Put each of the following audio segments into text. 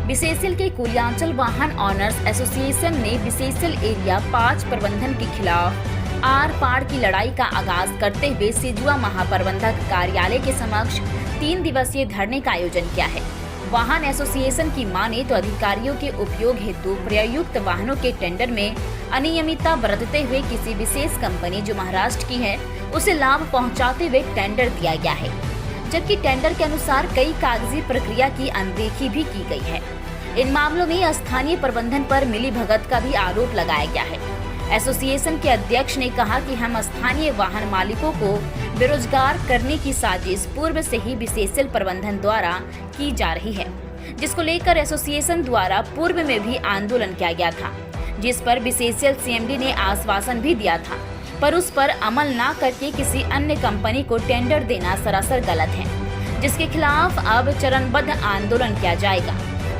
BCCL के कुलियांचल वाहन owners association ने बीसीसीएल एरिया 5 प्रबंधन के खिलाफ आर पार की लड़ाई का आगाज करते हुए सिजुआ महाप्रबंधक कार्यालय के समक्ष 3 दिवसीय धरने का आयोजन किया है। वाहन एसोसिएशन की माने तो अधिकारियों के उपयोग हेतु प्रयुक्त वाहनों के टेंडर में अनियमितता बरतते हुए किसी विशेष कंपनी जो महाराष्ट्र की है उसे लाभ पहुंचाते हुए टेंडर दिया गया है, जबकि टेंडर के अनुसार कई कागजी प्रक्रिया की अनदेखी भी की गई है। इन मामलों में स्थानीय प्रबंधन पर मिलीभगत का भी आरोप लगाया गया है। एसोसिएशन के अध्यक्ष ने कहा कि हम स्थानीय वाहन मालिकों को बेरोजगार करने की साजिश पूर्व से ही बीसीसीएल प्रबंधन द्वारा की जा रही है, जिसको लेकर एसोसिएशन द्वारा पूर्व में भी आंदोलन किया गया था, जिस पर बीसीसीएल सीएमडी ने आश्वासन भी दिया था, पर उस पर अमल न करके किसी अन्य कंपनी को टेंडर देना सरासर गलत है, जिसके खिलाफ अब चरणबद्ध आंदोलन किया जाएगा।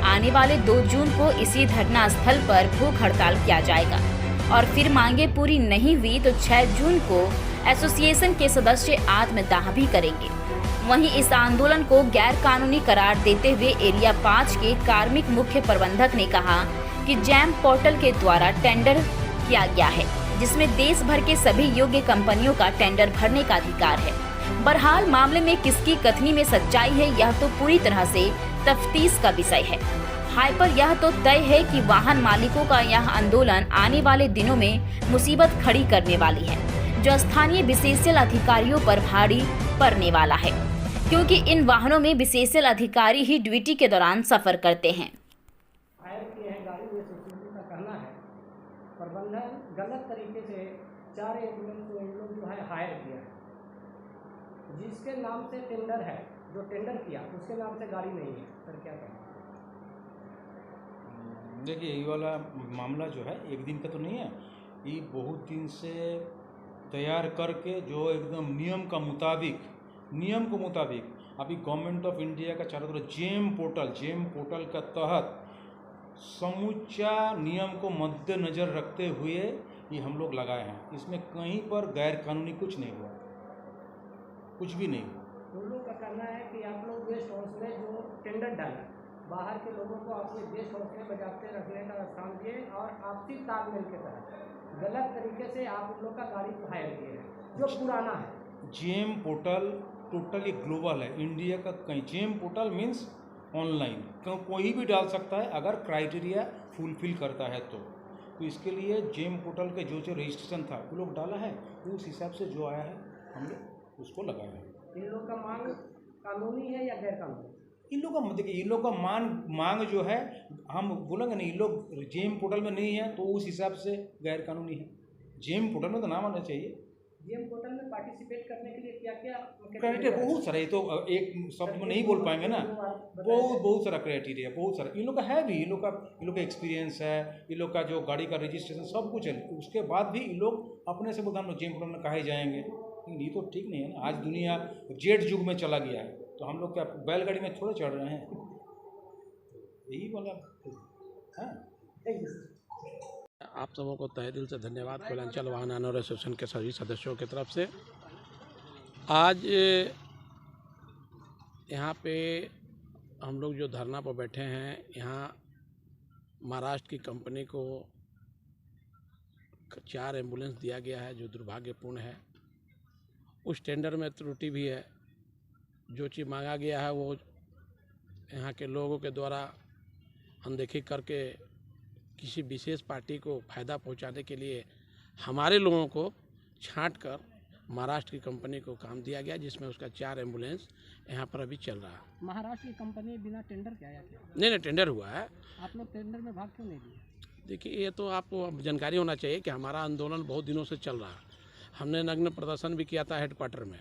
आने वाले 2 जून को इसी धरना स्थल पर भूख हड़ताल किया जाएगा और फिर मांगे पूरी नहीं हुई तो 6 जून को एसोसिएशन के सदस्य आत्मदाह भी करेंगे। वहीं इस आंदोलन को गैर कानूनी करार देते हुए एरिया 5 के कार्मिक मुख्य प्रबंधक ने कहा कि जैम पोर्टल के द्वारा टेंडर किया गया है, जिसमें देश भर के सभी योग्य कंपनियों का टेंडर भरने का अधिकार है। बहरहाल मामले में किसकी कथनी में सच्चाई है यह तो पूरी तरह से तफ्तीश का विषय है। हाय पर यह तो तय है कि वाहन मालिकों का यह आंदोलन आने वाले दिनों में मुसीबत खड़ी करने वाली है, जो स्थानीय बीसीसीएल अधिकारियों पर भारी पड़ने वाला है, क्योंकि इन वाहनों में बीसीसीएल अधिकारी ही ड्यूटी के दौरान सफर करते हैं। प्रबंधन गलत तरीके से 4 एम्बुलेंस को इन लोग जो है हायर किया है, जिसके नाम से टेंडर है, जो टेंडर किया उसके नाम से गाड़ी नहीं है। सर क्या कहें? देखिए, ये वाला मामला जो है एक दिन का तो नहीं है, ये बहुत दिन से तैयार करके जो एकदम नियम के मुताबिक अभी गवर्नमेंट ऑफ इंडिया का चारों तरफ जेम पोर्टल का तहत समूचा नियम को मद्देनजर रखते हुए ये हम लोग लगाए हैं। इसमें कहीं पर गैर कानूनी कुछ नहीं हुआ, कुछ भी नहीं हुआ। उन लोग का कहना है कि आप लोग गेस्ट हाउस में जो टेंडर डाला, बाहर के लोगों को आपने गेस्ट हाउस में बजाते रखने का स्थान दिए और आपसी तालमेल के तहत गलत तरीके से आप उन लोग का गाड़ी को हायर किए हैं, जो पुराना है। जेम पोर्टल टोटली ग्लोबल है, इंडिया का कहीं जेम पोर्टल मीन्स ऑनलाइन कोई भी डाल सकता है अगर क्राइटेरिया फुलफिल करता है तो इसके लिए जेम पोर्टल के जो रजिस्ट्रेशन था वो लोग डाला है, उस हिसाब से जो आया है हम लोग उसको लगाया है। इन लोग का मांग कानूनी है या गैर कानूनी? इन लोग का देखिए, इन लोग का मांग जो है हम बोलेंगे नहीं, इन लोग जेम पोर्टल में नहीं है तो उस हिसाब से गैर कानूनी है। जेम पोर्टल में तो नाम आना चाहिए। जेम पोर्टल में पार्टिसिपेट करने के लिए क्या क्या क्राइटेरिया बहुत सारा, ये तो एक शब्द में नहीं बोल पाएंगे ना, बहुत सारा क्राइटेरिया, बहुत सारा। इन लोग का है भी, इन लोग का एक्सपीरियंस है, इन लोग का जो गाड़ी का रजिस्ट्रेशन सब कुछ है, उसके बाद भी इन लोग अपने से बोलते हम लोग जेम पोर्टल में काहे जाएंगे। ये तो ठीक नहीं है ना। आज दुनिया जेट युग में चला गया है तो हम लोग क्या बैलगाड़ी में थोड़े चढ़ रहे हैं। यही वाला है। आप सबों को तहे दिल से धन्यवाद कुलियांचल वाहन ऑनर एसोसिएशन के सभी सदस्यों की तरफ से। आज यहाँ पे हम लोग जो धरना पर बैठे हैं, यहाँ महाराष्ट्र की कंपनी को 4 एम्बुलेंस दिया गया है, जो दुर्भाग्यपूर्ण है। उस टेंडर में त्रुटि भी है। जो चीज़ मांगा गया है वो यहाँ के लोगों के द्वारा अनदेखी करके किसी विशेष पार्टी को फ़ायदा पहुंचाने के लिए हमारे लोगों को छांट कर महाराष्ट्र की कंपनी को काम दिया गया, जिसमें उसका 4 एम्बुलेंस यहाँ पर अभी चल रहा है। महाराष्ट्र की कंपनी बिना टेंडर के आया क्या? नहीं, टेंडर हुआ है। आप लोग टेंडर में भाग क्यों नहीं लिए? देखिए, ये तो आपको जानकारी होना चाहिए कि हमारा आंदोलन बहुत दिनों से चल रहा है। हमने नग्न प्रदर्शन भी किया था हेडक्वार्टर में।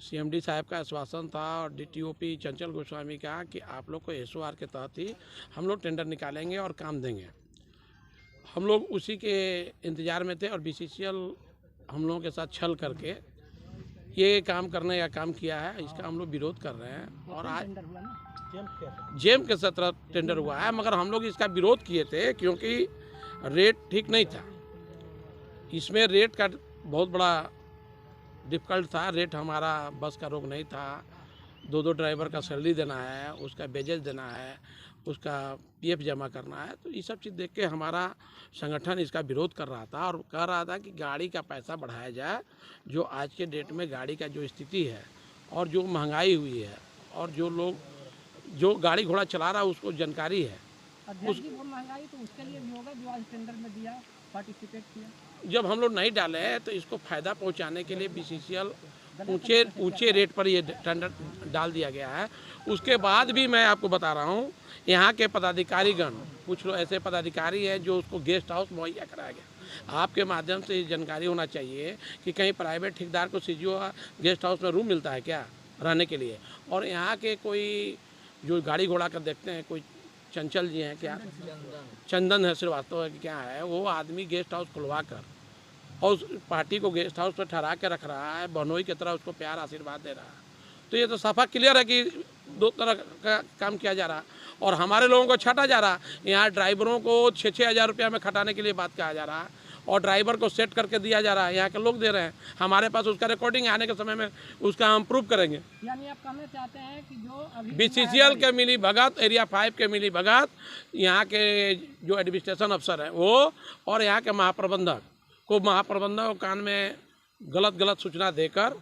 सीएमडी साहब का आश्वासन था और डीटीओपी चंचल गोस्वामी का कि आप लोग को एसओआर के तहत ही हम लोग टेंडर निकालेंगे और काम देंगे। हम लोग उसी के इंतज़ार में थे और बीसीसीएल हम लोगों के साथ छल करके ये काम करने का काम किया है, इसका हम लोग विरोध कर रहे हैं। और आज जेम के 17 टेंडर हुआ है, मगर हम लोग इसका विरोध किए थे क्योंकि रेट ठीक नहीं था। इसमें रेट का बहुत बड़ा डिफ़िकल्ट था। रेट हमारा बस का रोग नहीं था दो ड्राइवर का सैलरी देना है, उसका वेजेस देना है, उसका पीएफ जमा करना है। तो ये सब चीज़ देख के हमारा संगठन इसका विरोध कर रहा था और कह रहा था कि गाड़ी का पैसा बढ़ाया जाए। जो आज के डेट में गाड़ी का जो स्थिति है और जो महंगाई हुई है और जो लोग जो गाड़ी घोड़ा चला रहा है उसको जानकारी है। अध्यक्ष जी, वो महंगाई तो उसके लिए भी होगा जो आज टेंडर में दिया, पार्टिसिपेट किया। जब हम लोग नहीं डाले हैं तो इसको फ़ायदा पहुंचाने के लिए बीसीसीएल ऊंचे रेट पर ये टेंडर डाल दिया गया है। उसके बाद भी मैं आपको बता रहा हूँ, यहाँ के पदाधिकारीगण कुछ लोग ऐसे पदाधिकारी हैं जो उसको गेस्ट हाउस मुहैया कराया गया। आपके माध्यम से ये जानकारी होना चाहिए कि कहीं प्राइवेट ठेकेदार को सीजीओ गेस्ट हाउस में रूम मिलता है क्या रहने के लिए। और यहाँ के कोई जो गाड़ी घोड़ा कर देखते हैं, कोई चंचल जी हैं क्या, चंदन है श्रीवास्तव है कि क्या है, वो आदमी गेस्ट हाउस खुलवा कर और उस पार्टी को गेस्ट हाउस पर ठहरा के रख रहा है, बहनोई की तरह उसको प्यार आशीर्वाद दे रहा है। तो ये तो सफा क्लियर है कि दो तरह का काम किया जा रहा है और हमारे लोगों को छाटा जा रहा है। यहाँ ड्राइवरों को 6-6 हज़ार रुपया में खटाने के लिए बात कहा जा रहा है और ड्राइवर को सेट करके दिया जा रहा है, यहाँ के लोग दे रहे हैं। हमारे पास उसका रिकॉर्डिंग आने के समय में उसका हम प्रूव करेंगे। यानी आप कहना चाहते हैं कि जो अभी बीसीसीएल के मिली भगत, एरिया 5 के मिली भगत, यहाँ के जो एडमिनिस्ट्रेशन अफसर हैं वो और यहाँ के महाप्रबंधक को कान में गलत सूचना देकर